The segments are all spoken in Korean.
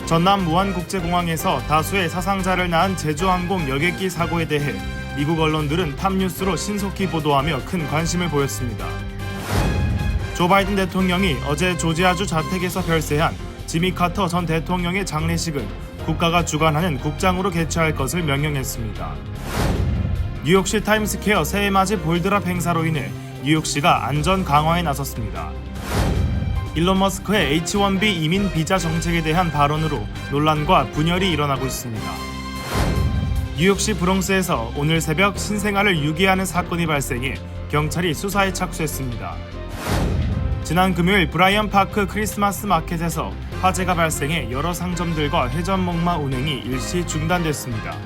전남 무안국제공항에서 다수의 사상자를 낳은 제주항공 여객기 사고에 대해 미국 언론들은 탑뉴스로 신속히 보도하며 큰 관심을 보였습니다. 조 바이든 대통령이 어제 조지아주 자택에서 별세한 지미 카터 전 대통령의 장례식은 국가가 주관하는 국장으로 개최할 것을 명령했습니다. 뉴욕시 타임스퀘어 새해맞이 볼드랍 행사로 인해 뉴욕시가 안전 강화에 나섰습니다. 일론 머스크의 H-1B 이민 비자 정책에 대한 발언으로 논란과 분열이 일어나고 있습니다. 뉴욕시 브롱스에서 오늘 새벽 신생아를 유기하는 사건이 발생해 경찰이 수사에 착수했습니다. 지난 금요일 브라이언 파크 크리스마스 마켓에서 화재가 발생해 여러 상점들과 회전목마 운행이 일시 중단됐습니다.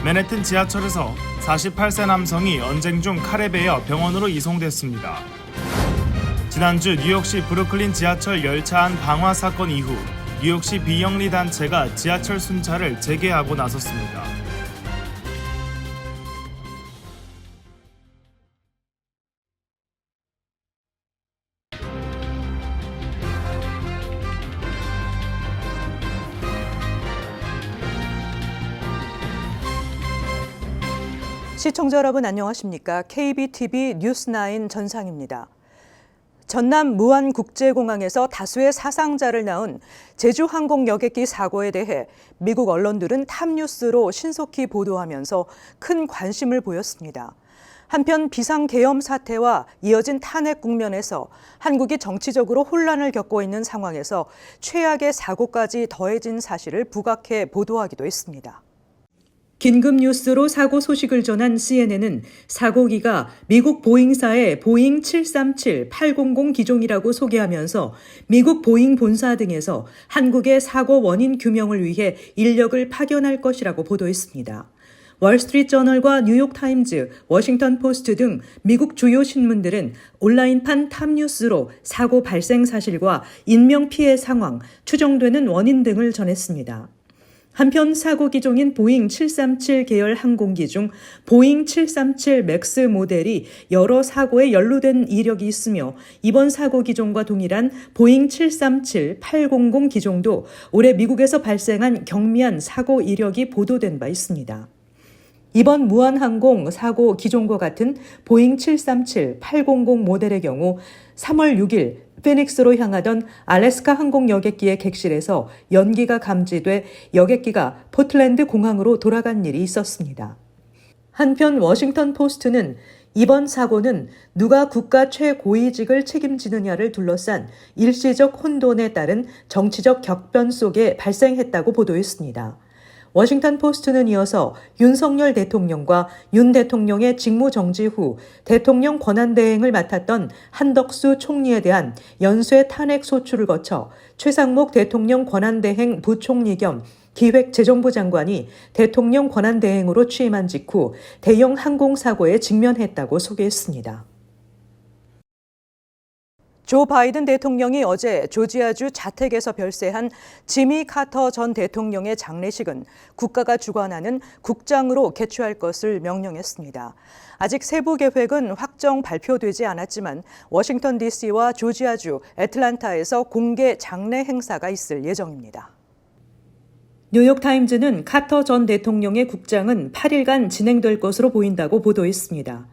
맨해튼 지하철에서 48세 남성이 언쟁 중 칼에 베어 병원으로 이송됐습니다. 지난주 뉴욕시 브루클린 지하철 열차 안 방화 사건 이후 뉴욕시 비영리 단체가 지하철 순찰을 재개하고 나섰습니다. 시청자 여러분 안녕하십니까? KBTV 뉴스9 전상입니다. 전남 무안국제공항에서 다수의 사상자를 낳은 제주항공 여객기 사고에 대해 미국 언론들은 탑뉴스로 신속히 보도하면서 큰 관심을 보였습니다. 한편 비상계엄 사태와 이어진 탄핵 국면에서 한국이 정치적으로 혼란을 겪고 있는 상황에서 최악의 사고까지 더해진 사실을 부각해 보도하기도 했습니다. 긴급 뉴스로 사고 소식을 전한 CNN은 사고기가 미국 보잉사의 보잉 737-800 기종이라고 소개하면서 미국 보잉 본사 등에서 한국의 사고 원인 규명을 위해 인력을 파견할 것이라고 보도했습니다. 월스트리트저널과 뉴욕타임즈, 워싱턴 포스트 등 미국 주요 신문들은 온라인판 탑뉴스로 사고 발생 사실과 인명피해 상황, 추정되는 원인 등을 전했습니다. 한편 사고 기종인 보잉 737 계열 항공기 중 보잉 737 맥스 모델이 여러 사고에 연루된 이력이 있으며 이번 사고 기종과 동일한 보잉 737-800 기종도 올해 미국에서 발생한 경미한 사고 이력이 보도된 바 있습니다. 이번 무안항공 사고 기종과 같은 보잉 737-800 모델의 경우 3월 6일 피닉스로 향하던 알래스카 항공 여객기의 객실에서 연기가 감지돼 여객기가 포틀랜드 공항으로 돌아간 일이 있었습니다. 한편 워싱턴 포스트는 이번 사고는 누가 국가 최고위직을 책임지느냐를 둘러싼 일시적 혼돈에 따른 정치적 격변 속에 발생했다고 보도했습니다. 워싱턴 포스트는 이어서 윤석열 대통령과 윤 대통령의 직무 정지 후 대통령 권한대행을 맡았던 한덕수 총리에 대한 연쇄 탄핵 소추를 거쳐 최상목 대통령 권한대행 부총리 겸 기획재정부 장관이 대통령 권한대행으로 취임한 직후 대형 항공사고에 직면했다고 소개했습니다. 조 바이든 대통령이 어제 조지아주 자택에서 별세한 지미 카터 전 대통령의 장례식은 국가가 주관하는 국장으로 개최할 것을 명령했습니다. 아직 세부 계획은 확정 발표되지 않았지만 워싱턴 DC와 조지아주 애틀랜타에서 공개 장례 행사가 있을 예정입니다. 뉴욕타임즈는 카터 전 대통령의 국장은 8일간 진행될 것으로 보인다고 보도했습니다.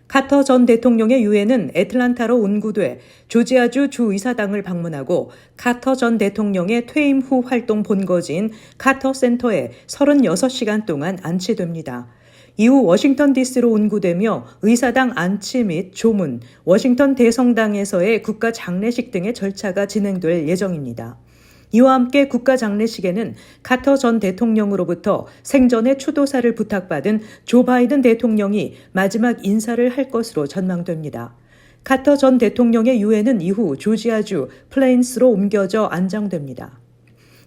카터 전 대통령의 유해는 애틀랜타로 운구돼 조지아주 주의사당을 방문하고 카터 전 대통령의 퇴임 후 활동 본거지인 카터 센터에 36시간 동안 안치됩니다. 이후 워싱턴 DC로 운구되며 의사당 안치 및 조문, 워싱턴 대성당에서의 국가 장례식 등의 절차가 진행될 예정입니다. 이와 함께 국가 장례식에는 카터 전 대통령으로부터 생전에 추도사를 부탁받은 조 바이든 대통령이 마지막 인사를 할 것으로 전망됩니다. 카터 전 대통령의 유해는 이후 조지아주 플레인스로 옮겨져 안장됩니다.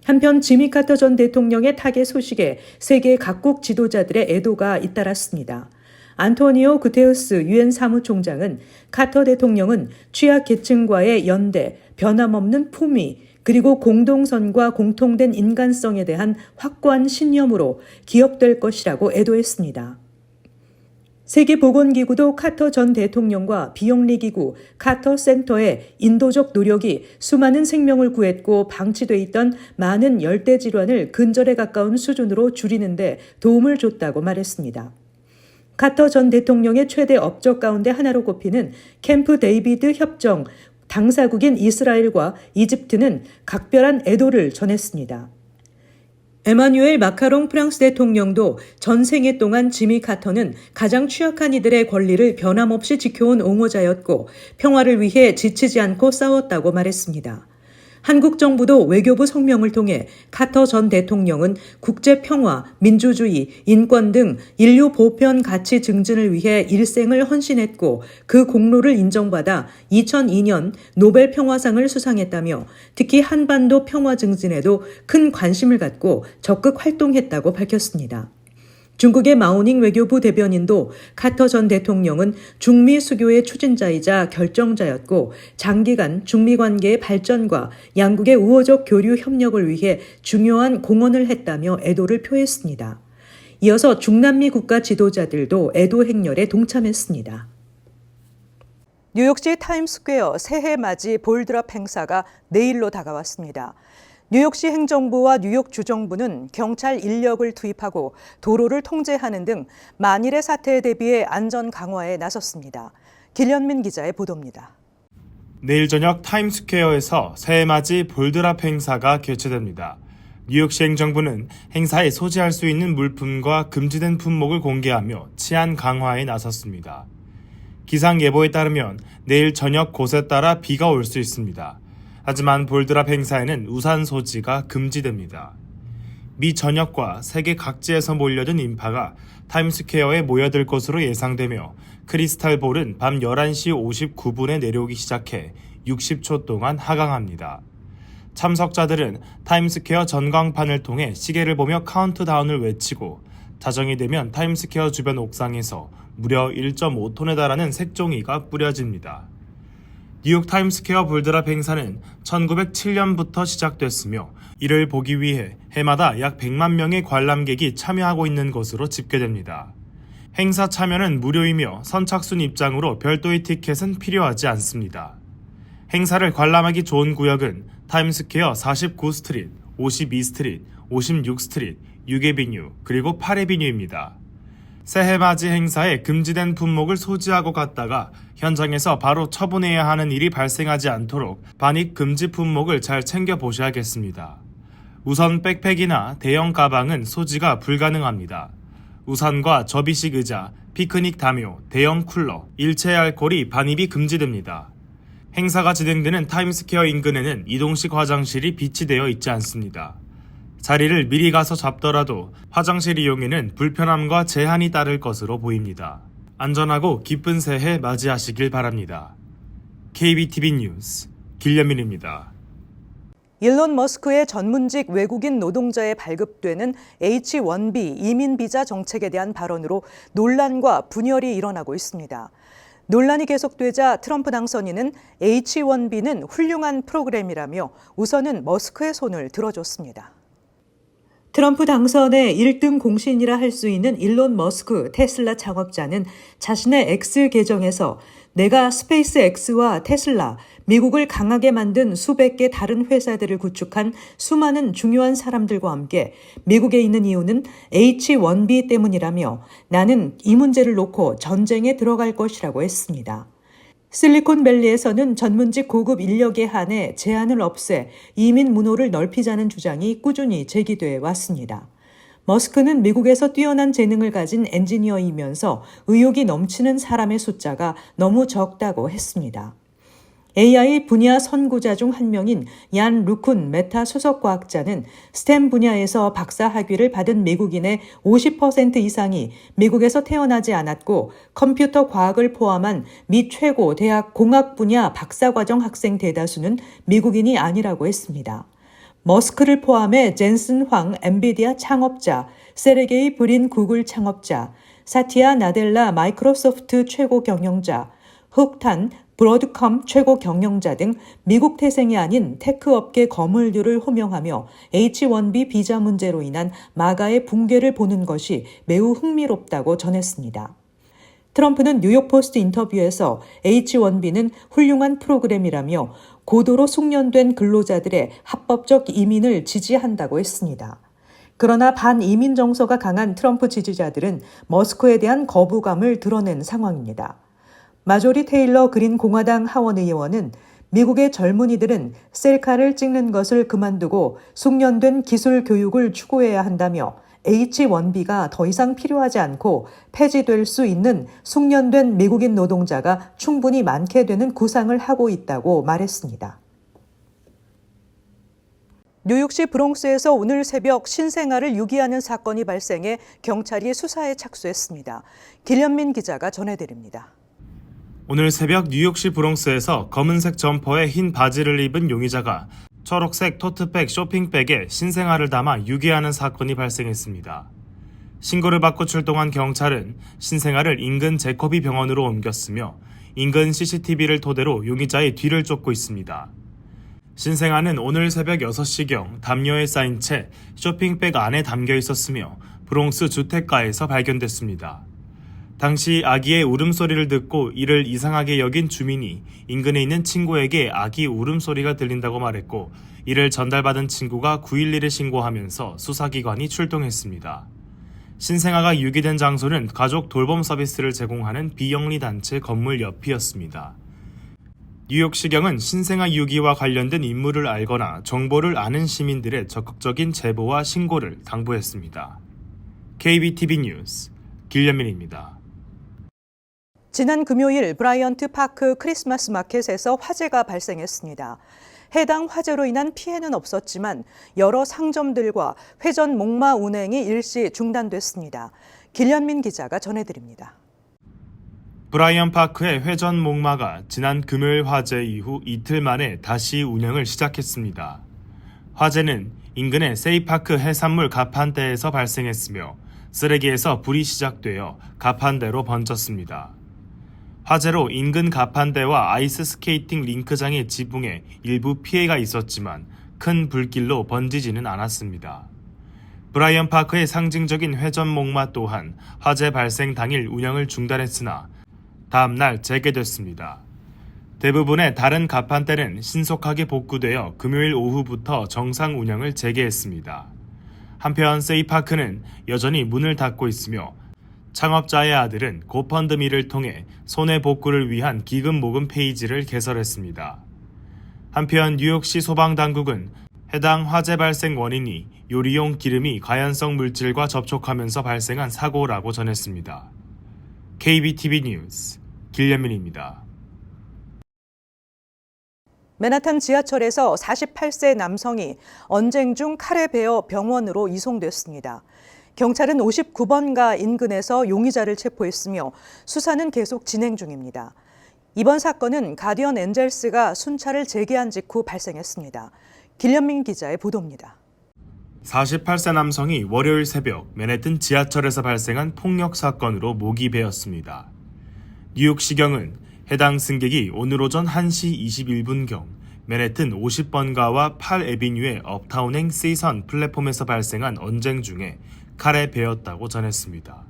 한편 지미 카터 전 대통령의 타계 소식에 세계 각국 지도자들의 애도가 잇따랐습니다. 안토니오 구테우스 유엔 사무총장은 카터 대통령은 취약계층과의 연대, 변함없는 품위, 그리고 공동선과 공통된 인간성에 대한 확고한 신념으로 기억될 것이라고 애도했습니다. 세계보건기구도 카터 전 대통령과 비영리기구 카터 센터의 인도적 노력이 수많은 생명을 구했고 방치돼 있던 많은 열대 질환을 근절에 가까운 수준으로 줄이는 데 도움을 줬다고 말했습니다. 카터 전 대통령의 최대 업적 가운데 하나로 꼽히는 캠프 데이비드 협정 당사국인 이스라엘과 이집트는 각별한 애도를 전했습니다. 에마뉴엘 마카롱 프랑스 대통령도 전 생애 동안 지미 카터는 가장 취약한 이들의 권리를 변함없이 지켜온 옹호자였고 평화를 위해 지치지 않고 싸웠다고 말했습니다. 한국 정부도 외교부 성명을 통해 카터 전 대통령은 국제 평화, 민주주의, 인권 등 인류 보편 가치 증진을 위해 일생을 헌신했고 그 공로를 인정받아 2002년 노벨 평화상을 수상했다며 특히 한반도 평화 증진에도 큰 관심을 갖고 적극 활동했다고 밝혔습니다. 중국의 마오닝 외교부 대변인도 카터 전 대통령은 중미 수교의 추진자이자 결정자였고 장기간 중미 관계의 발전과 양국의 우호적 교류 협력을 위해 중요한 공헌을 했다며 애도를 표했습니다. 이어서 중남미 국가 지도자들도 애도 행렬에 동참했습니다. 뉴욕시 타임스퀘어 새해 맞이 볼드랍 행사가 내일로 다가왔습니다. 뉴욕시 행정부와 뉴욕 주정부는 경찰 인력을 투입하고 도로를 통제하는 등 만일의 사태에 대비해 안전 강화에 나섰습니다. 길현민 기자의 보도입니다. 내일 저녁 타임스퀘어에서 새해맞이 볼드랍 행사가 개최됩니다. 뉴욕시 행정부는 행사에 소지할 수 있는 물품과 금지된 품목을 공개하며 치안 강화에 나섰습니다. 기상 예보에 따르면 내일 저녁 곳에 따라 비가 올 수 있습니다. 하지만 볼드랍 행사에는 우산 소지가 금지됩니다. 미 전역과 세계 각지에서 몰려든 인파가 타임스퀘어에 모여들 것으로 예상되며 크리스탈 볼은 밤 11시 59분에 내려오기 시작해 60초 동안 하강합니다. 참석자들은 타임스퀘어 전광판을 통해 시계를 보며 카운트다운을 외치고 자정이 되면 타임스퀘어 주변 옥상에서 무려 1.5톤에 달하는 색종이가 뿌려집니다. 뉴욕 타임스퀘어 볼드랍 행사는 1907년부터 시작됐으며 이를 보기 위해 해마다 약 100만 명의 관람객이 참여하고 있는 것으로 집계됩니다. 행사 참여는 무료이며 선착순 입장으로 별도의 티켓은 필요하지 않습니다. 행사를 관람하기 좋은 구역은 타임스퀘어 49스트릿, 52스트릿, 56스트릿, 6에비뉴, 그리고 8에비뉴입니다. 새해맞이 행사에 금지된 품목을 소지하고 갔다가 현장에서 바로 처분해야 하는 일이 발생하지 않도록 반입 금지 품목을 잘 챙겨보셔야겠습니다. 우선 백팩이나 대형 가방은 소지가 불가능합니다. 우산과 접이식 의자, 피크닉 담요, 대형 쿨러, 일체 알코올이 반입이 금지됩니다. 행사가 진행되는 타임스퀘어 인근에는 이동식 화장실이 비치되어 있지 않습니다. 자리를 미리 가서 잡더라도 화장실 이용에는 불편함과 제한이 따를 것으로 보입니다. 안전하고 기쁜 새해 맞이하시길 바랍니다. KBTV 뉴스 길현민입니다. 일론 머스크의 전문직 외국인 노동자에 발급되는 H-1B 이민 비자 정책에 대한 발언으로 논란과 분열이 일어나고 있습니다. 논란이 계속되자 트럼프 당선인은 H-1B는 훌륭한 프로그램이라며 우선은 머스크의 손을 들어줬습니다. 트럼프 당선의 1등 공신이라 할 수 있는 일론 머스크 테슬라 창업자는 자신의 X 계정에서 내가 스페이스X와 테슬라, 미국을 강하게 만든 수백 개 다른 회사들을 구축한 수많은 중요한 사람들과 함께 미국에 있는 이유는 H-1B 때문이라며 나는 이 문제를 놓고 전쟁에 들어갈 것이라고 했습니다. 실리콘밸리에서는 전문직 고급 인력에 한해 제한을 없애 이민 문호를 넓히자는 주장이 꾸준히 제기돼 왔습니다. 머스크는 미국에서 뛰어난 재능을 가진 엔지니어이면서 의욕이 넘치는 사람의 숫자가 너무 적다고 했습니다. AI 분야 선구자 중 한 명인 얀 루쿤 메타 수석과학자는 스템 분야에서 박사 학위를 받은 미국인의 50% 이상이 미국에서 태어나지 않았고 컴퓨터 과학을 포함한 미 최고 대학 공학 분야 박사과정 학생 대다수는 미국인이 아니라고 했습니다. 머스크를 포함해 젠슨 황 엔비디아 창업자, 세르게이 브린 구글 창업자, 사티아 나델라 마이크로소프트 최고 경영자, 흑탄 브로드컴 최고 경영자 등 미국 태생이 아닌 테크 업계 거물들을 호명하며 H-1B 비자 문제로 인한 마가의 붕괴를 보는 것이 매우 흥미롭다고 전했습니다. 트럼프는 뉴욕포스트 인터뷰에서 H-1B는 훌륭한 프로그램이라며 고도로 숙련된 근로자들의 합법적 이민을 지지한다고 했습니다. 그러나 반이민 정서가 강한 트럼프 지지자들은 머스크에 대한 거부감을 드러낸 상황입니다. 마조리 테일러 그린 공화당 하원 의원은 미국의 젊은이들은 셀카를 찍는 것을 그만두고 숙련된 기술 교육을 추구해야 한다며 H-1B가 더 이상 필요하지 않고 폐지될 수 있는 숙련된 미국인 노동자가 충분히 많게 되는 구상을 하고 있다고 말했습니다. 뉴욕시 브롱스에서 오늘 새벽 신생아를 유기하는 사건이 발생해 경찰이 수사에 착수했습니다. 길현민 기자가 전해드립니다. 오늘 새벽 뉴욕시 브롱스에서 검은색 점퍼에 흰 바지를 입은 용의자가 초록색 토트백 쇼핑백에 신생아를 담아 유기하는 사건이 발생했습니다. 신고를 받고 출동한 경찰은 신생아를 인근 제코비 병원으로 옮겼으며 인근 CCTV를 토대로 용의자의 뒤를 쫓고 있습니다. 신생아는 오늘 새벽 6시경 담요에 쌓인 채 쇼핑백 안에 담겨 있었으며 브롱스 주택가에서 발견됐습니다. 당시 아기의 울음소리를 듣고 이를 이상하게 여긴 주민이 인근에 있는 친구에게 아기 울음소리가 들린다고 말했고 이를 전달받은 친구가 911에 신고하면서 수사기관이 출동했습니다. 신생아가 유기된 장소는 가족 돌봄 서비스를 제공하는 비영리 단체 건물 옆이었습니다. 뉴욕시경은 신생아 유기와 관련된 인물을 알거나 정보를 아는 시민들의 적극적인 제보와 신고를 당부했습니다. KBTV 뉴스 길현민입니다. 지난 금요일 브라이언트 파크 크리스마스 마켓에서 화재가 발생했습니다. 해당 화재로 인한 피해는 없었지만 여러 상점들과 회전 목마 운행이 일시 중단됐습니다. 길현민 기자가 전해드립니다. 브라이언트 파크의 회전 목마가 지난 금요일 화재 이후 이틀 만에 다시 운영을 시작했습니다. 화재는 인근의 세이파크 해산물 가판대에서 발생했으며 쓰레기에서 불이 시작되어 가판대로 번졌습니다. 화재로 인근 가판대와 아이스 스케이팅 링크장의 지붕에 일부 피해가 있었지만 큰 불길로 번지지는 않았습니다. 브라이언트 파크의 상징적인 회전 목마 또한 화재 발생 당일 운영을 중단했으나 다음 날 재개됐습니다. 대부분의 다른 가판대는 신속하게 복구되어 금요일 오후부터 정상 운영을 재개했습니다. 한편 세이파크는 여전히 문을 닫고 있으며 창업자의 아들은 고펀드미를 통해 손해복구를 위한 기금 모금 페이지를 개설했습니다. 한편 뉴욕시 소방당국은 해당 화재 발생 원인이 요리용 기름이 가연성 물질과 접촉하면서 발생한 사고라고 전했습니다. KBTV 뉴스 길현민입니다. 맨하탄 지하철에서 48세 남성이 언쟁 중 칼에 베어 병원으로 이송됐습니다. 경찰은 59번가 인근에서 용의자를 체포했으며 수사는 계속 진행 중입니다. 이번 사건은 가디언 엔젤스가 순찰을 재개한 직후 발생했습니다. 길현민 기자의 보도입니다. 48세 남성이 월요일 새벽 맨해튼 지하철에서 발생한 폭력 사건으로 목이 베었습니다. 뉴욕시경은 해당 승객이 오늘 오전 1시 21분경 맨해튼 50번가와 8에비뉴의 업타운행 C선 플랫폼에서 발생한 언쟁 중에 칼에 베었다고 전했습니다.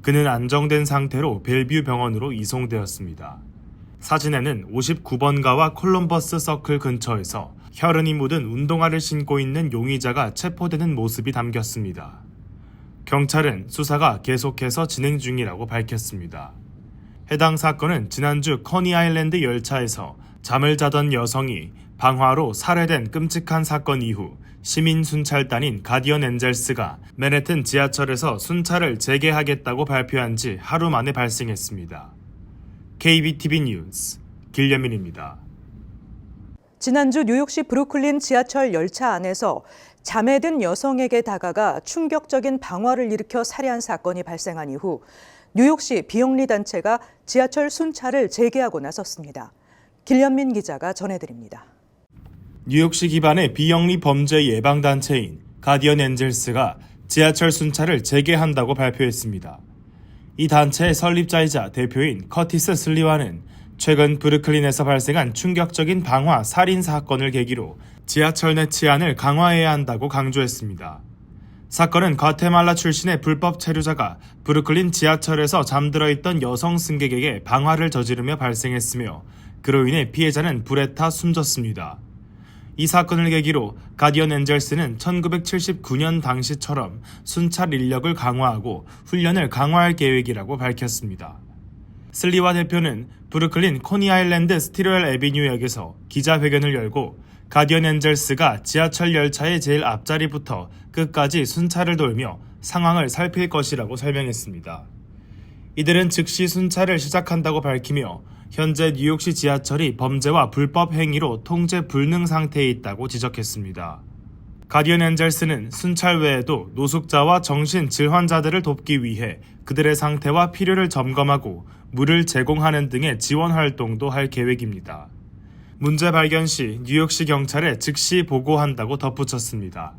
그는 안정된 상태로 벨뷰 병원으로 이송되었습니다. 사진에는 59번가와 콜럼버스 서클 근처에서 혈흔이 묻은 운동화를 신고 있는 용의자가 체포되는 모습이 담겼습니다. 경찰은 수사가 계속해서 진행 중이라고 밝혔습니다. 해당 사건은 지난주 커니 아일랜드 열차에서 잠을 자던 여성이 방화로 살해된 끔찍한 사건 이후 시민 순찰단인 가디언 엔젤스가 맨해튼 지하철에서 순찰을 재개하겠다고 발표한 지 하루 만에 발생했습니다. KBTV 뉴스 길현민입니다. 지난주 뉴욕시 브루클린 지하철 열차 안에서 잠에 든 여성에게 다가가 충격적인 방화를 일으켜 살해한 사건이 발생한 이후 뉴욕시 비영리 단체가 지하철 순찰을 재개하고 나섰습니다. 길현민 기자가 전해드립니다. 뉴욕시 기반의 비영리 범죄 예방단체인 가디언 엔젤스가 지하철 순찰을 재개한다고 발표했습니다. 이 단체의 설립자이자 대표인 커티스 슬리와는 최근 브루클린에서 발생한 충격적인 방화 살인 사건을 계기로 지하철 내 치안을 강화해야 한다고 강조했습니다. 사건은 과테말라 출신의 불법 체류자가 브루클린 지하철에서 잠들어 있던 여성 승객에게 방화를 저지르며 발생했으며 그로 인해 피해자는 불에 타 숨졌습니다. 이 사건을 계기로 가디언 엔젤스는 1979년 당시처럼 순찰 인력을 강화하고 훈련을 강화할 계획이라고 밝혔습니다. 슬리와 대표는 브루클린 코니아일랜드 스티로엘 애비뉴역에서 기자회견을 열고 가디언 엔젤스가 지하철 열차의 제일 앞자리부터 끝까지 순찰을 돌며 상황을 살필 것이라고 설명했습니다. 이들은 즉시 순찰을 시작한다고 밝히며 현재 뉴욕시 지하철이 범죄와 불법 행위로 통제 불능 상태에 있다고 지적했습니다. 가디언 엔젤스는 순찰 외에도 노숙자와 정신 질환자들을 돕기 위해 그들의 상태와 필요를 점검하고 물을 제공하는 등의 지원 활동도 할 계획입니다. 문제 발견 시 뉴욕시 경찰에 즉시 보고한다고 덧붙였습니다.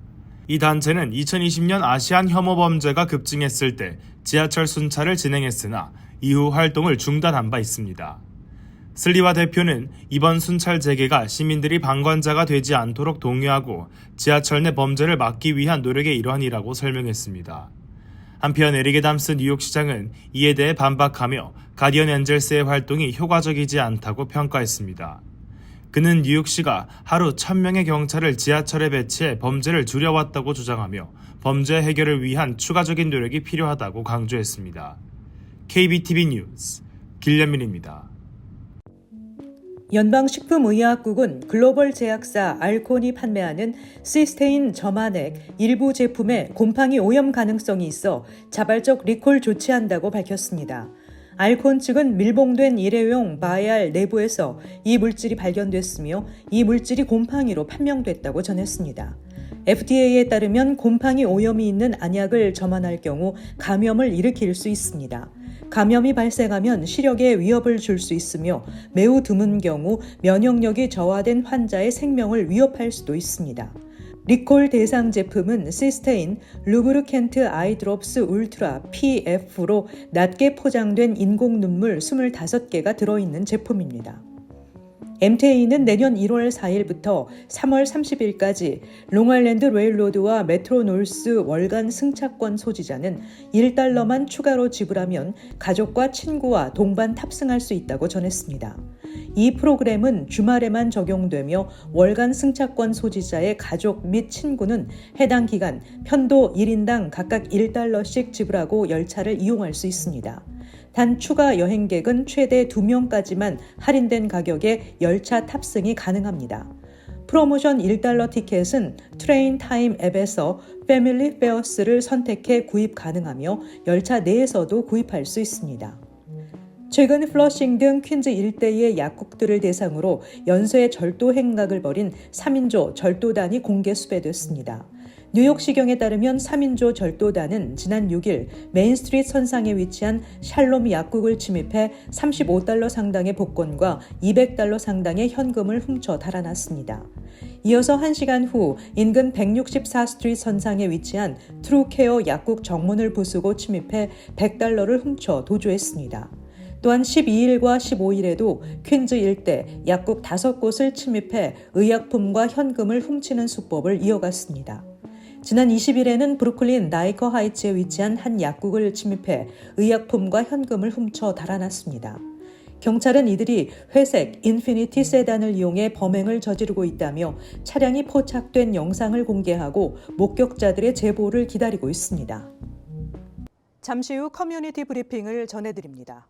이 단체는 2020년 아시안 혐오 범죄가 급증했을 때 지하철 순찰을 진행했으나 이후 활동을 중단한 바 있습니다. 슬리와 대표는 이번 순찰 재개가 시민들이 방관자가 되지 않도록 독려하고 지하철 내 범죄를 막기 위한 노력의 일환이라고 설명했습니다. 한편 에릭 애담스 뉴욕시장은 이에 대해 반박하며 가디언 엔젤스의 활동이 효과적이지 않다고 평가했습니다. 그는 뉴욕시가 하루 1000명의 경찰을 지하철에 배치해 범죄를 줄여왔다고 주장하며 범죄 해결을 위한 추가적인 노력이 필요하다고 강조했습니다. KBTV 뉴스 길련민입니다. 연방식품의약국은 글로벌 제약사 알콘이 판매하는 시스테인 점안액 일부 제품에 곰팡이 오염 가능성이 있어 자발적 리콜 조치한다고 밝혔습니다. 알콘 측은 밀봉된 일회용 바이알 내부에서 이 물질이 발견됐으며 이 물질이 곰팡이로 판명됐다고 전했습니다. FDA에 따르면 곰팡이 오염이 있는 안약을 점안할 경우 감염을 일으킬 수 있습니다. 감염이 발생하면 시력에 위협을 줄 수 있으며 매우 드문 경우 면역력이 저하된 환자의 생명을 위협할 수도 있습니다. 리콜 대상 제품은 시스테인, 루브르켄트 아이드롭스 울트라 PF로 낮게 포장된 인공 눈물 25개가 들어있는 제품입니다. MTA는 내년 1월 4일부터 3월 30일까지 롱아일랜드 레일로드와 메트로놀스 월간 승차권 소지자는 $1만 추가로 지불하면 가족과 친구와 동반 탑승할 수 있다고 전했습니다. 이 프로그램은 주말에만 적용되며 월간 승차권 소지자의 가족 및 친구는 해당 기간 편도 1인당 각각 $1씩 지불하고 열차를 이용할 수 있습니다. 단 추가 여행객은 최대 2명까지만 할인된 가격에 열차 탑승이 가능합니다. 프로모션 $1 티켓은 트레인 타임 앱에서 패밀리 페어스를 선택해 구입 가능하며 열차 내에서도 구입할 수 있습니다. 최근 플러싱 등 퀸즈 일대의 약국들을 대상으로 연쇄 절도 행각을 벌인 3인조 절도단이 공개 수배됐습니다. 뉴욕시경에 따르면 3인조 절도단은 지난 6일 메인스트리트 선상에 위치한 샬롬 약국을 침입해 $35 상당의 복권과 $200 상당의 현금을 훔쳐 달아났습니다. 이어서 1시간 후 인근 164스트리트 선상에 위치한 트루케어 약국 정문을 부수고 침입해 $100를 훔쳐 도주했습니다. 또한 12일과 15일에도 퀸즈 일대 약국 5곳을 침입해 의약품과 현금을 훔치는 수법을 이어갔습니다. 지난 20일에는 브루클린 나이커 하이츠에 위치한 한 약국을 침입해 의약품과 현금을 훔쳐 달아났습니다. 경찰은 이들이 회색 인피니티 세단을 이용해 범행을 저지르고 있다며 차량이 포착된 영상을 공개하고 목격자들의 제보를 기다리고 있습니다. 잠시 후 커뮤니티 브리핑을 전해드립니다.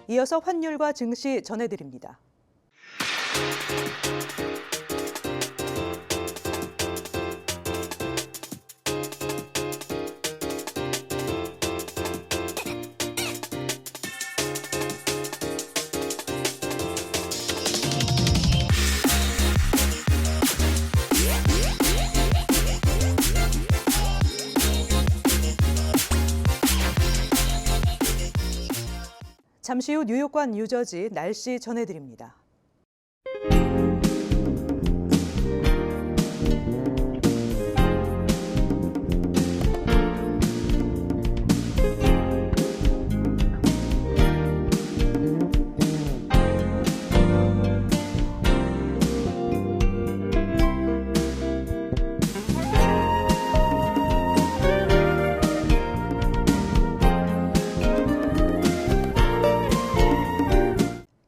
이어서 환율과 증시 전해드립니다. 잠시 후 뉴욕과 뉴저지 날씨 전해드립니다.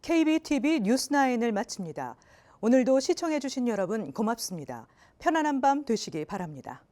KBTV 뉴스9을 마칩니다. 오늘도 시청해주신 여러분 고맙습니다. 편안한 밤 되시기 바랍니다.